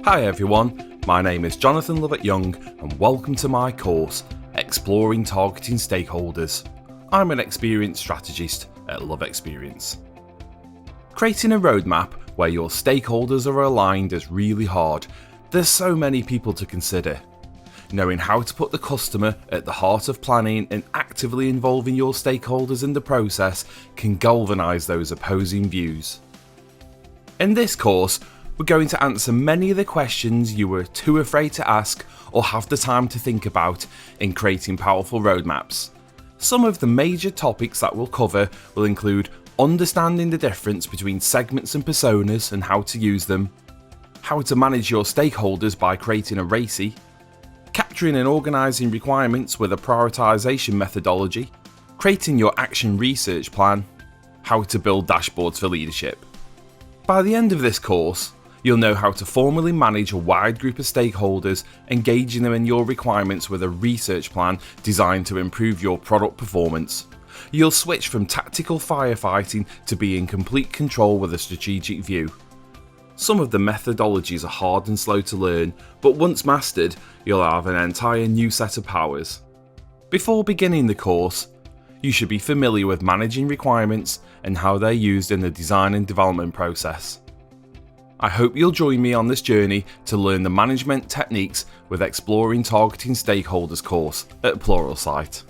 Hi everyone, my name is Jonathan Lovatt-Young and welcome to my course, Exploring Targeting Stakeholders. I'm an experienced strategist at Love Experience. Creating a roadmap where your stakeholders are aligned is really hard. There's so many people to consider. Knowing how to put the customer at the heart of planning and actively involving your stakeholders in the process can galvanise those opposing views. In this course, we're going to answer many of the questions you were too afraid to ask or have the time to think about in creating powerful roadmaps. Some of the major topics that we'll cover will include understanding the difference between segments and personas and how to use them, how to manage your stakeholders by creating a RACI, capturing and organising requirements with a prioritisation methodology, creating your action research plan, how to build dashboards for leadership. By the end of this course, you'll know how to formally manage a wide group of stakeholders, engaging them in your requirements with a research plan designed to improve your product performance. You'll switch from tactical firefighting to be in complete control with a strategic view. Some of the methodologies are hard and slow to learn, but once mastered, you'll have an entire new set of powers. Before beginning the course, you should be familiar with managing requirements and how they're used in the design and development process. I hope you'll join me on this journey to learn the management techniques with Exploring Targeting Stakeholders course at Pluralsight.